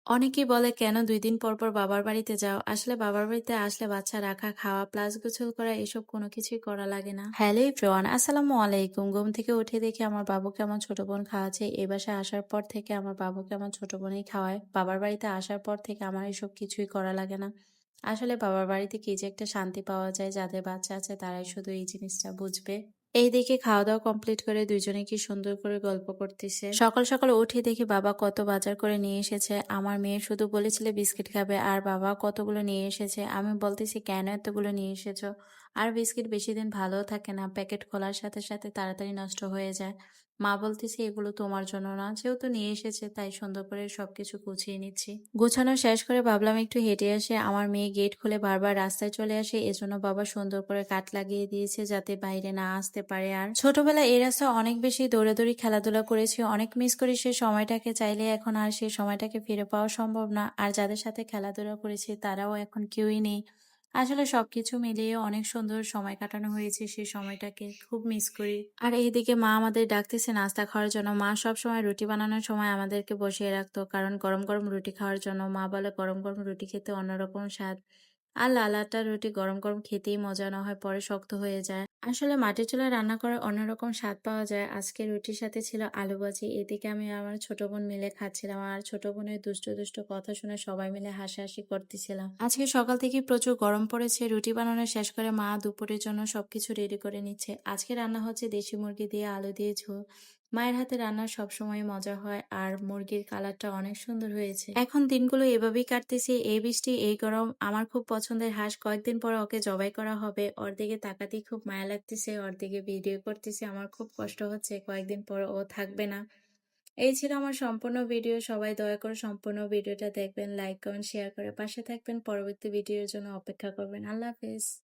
অনেকেই বলে কেন ২ দিন পর, পর বাবার বাড়িতে যাও? আসলে বাবার বাড়িতে আসলে বাচ্চা রাখা, খাওয়া প্লাস গোসল করা এসব কোনো কিছুই করা লাগে না। হ্যালো এভরিওয়ান, আসসালামু আলাইকুম। ঘুম থেকে উঠে দেখি আমার বাবুকে আমার ছোট বোন খাওয়াচ্ছে। এই বাসায় আসার পর থেকে আমার বাবুকে আমার ছোট বোনই খাওয়ায়। বাবার বাড়িতে আসার পর থেকে আমার এসব কিছুই করা লাগে না। আসলে বাবার বাড়িতে কি যে একটা শান্তি পাওয়া যায়, যাদের বাচ্চা আছে তারাই শুধু এই জিনিসটা বুঝবে। এইদিকে খাওয়া-দাওয়া কমপ্লিট করে দুইজনে কি সুন্দর করে গল্প করতেছে। সকাল, সকাল উঠে দেখি বাবা কত বাজার করে নিয়ে এসেছে। আমার মেয়ে শুধু বলেছিল বিস্কিট খাবে আর বাবা কতগুলো নিয়ে এসেছে। আমি বলতেছি, "কেন এতগুলো নিয়ে এসেছো?" আর বিস্কিট বেশিদিন ভালোও থাকে না। প্যাকেট খোলার সাথে, সাথে তাড়াতাড়ি নষ্ট হয়ে যায়। মা বলতেছে, "এগুলো তোমার জন্য না। যেহেতু নিয়ে এসেছে তাই সুন্দর করে সবকিছু গুছিয়ে নিচ্ছি।" গোছানো শেষ করে ভাবলাম একটু হেঁটে আসি। আমার মেয়ে গেট খুলে বারবার রাস্তায় চলে আসে। এজন্য বাবা সুন্দর করে কাঠ লাগিয়ে দিয়েছে যাতে বাইরে না আসতে পারে আর। ছোটবেলায় এই রাস্তায় অনেক বেশি দৌড়াদৌড়ি খেলাধুলা করেছি। অনেক মিস করি সেই সময়টাকে। চাইলে এখন আর সেই সময়টাকে ফিরে পাওয়া সম্ভব না। আর যাদের সাথে খেলাধুলা করেছি তারাও এখন কেউই নেই। আসলে সবকিছু মিলিয়ে অনেক সুন্দর সময় কাটানো হয়েছে। সেই সময়টাকে খুব মিস করি। আর এইদিকে মা আমাদের ডাকতেছে নাস্তা খাওয়ার জন্য। মা সবসময় রুটি বানানোর সময় আমাদেরকে বসিয়ে রাখতো। কারণ গরম, গরম রুটি খাওয়ার জন্য। মা বলে গরম, গরম রুটি খেতে অন্যরকম স্বাদ। আর লাল আটার রুটি গরম, গরম খেতেই মজা না হয় পরে শক্ত হয়ে যায়। আসলে মাটির চুলায় রান্না করার অন্যরকম স্বাদ পাওয়া যায়। আজকে রুটির সাথে ছিল আলু ভাজি। এদিকে আমি আমার ছোট বোন মিলে খাচ্ছিলাম। আর ছোট বোনের দুষ্টু, দুষ্টু কথা শুনে সবাই মিলে হাসাহাসি করতেছিলাম। আজকে সকাল থেকেই প্রচুর গরম পড়েছে। রুটি বানানো শেষ করে মা দুপুরের জন্য সবকিছু রেডি করে নিচ্ছে। আজকে রান্না হচ্ছে দেশি মুরগি দিয়ে আলু দিয়ে ঝোল। মায়ের হাতে রান্না সবসময় মজা হয় আর মুরগির কালারটা অনেক সুন্দর হয়েছে। এখন দিনগুলো এভাবেই কাটতেছি। এই বৃষ্টি, এই গরম। আমার খুব পছন্দের হাঁস। কয়েকদিন পরে ওকে জবাই করা হবে। ওর দিকে তাকাতেই খুব মায়া লাগতেছে। ওর দিকে ভিডিও করতেছি। আমার খুব কষ্ট হচ্ছে। কয়েকদিন পরে ও থাকবে না। এই ছিল আমার সম্পূর্ণ ভিডিও। সবাই দয়া করে সম্পূর্ণ ভিডিওটা দেখবেন, লাইক, কমেন্ট, শেয়ার করে পাশে থাকবেন। পরবর্তী ভিডিওর জন্য অপেক্ষা করবেন। আল্লাহ হাফেজ।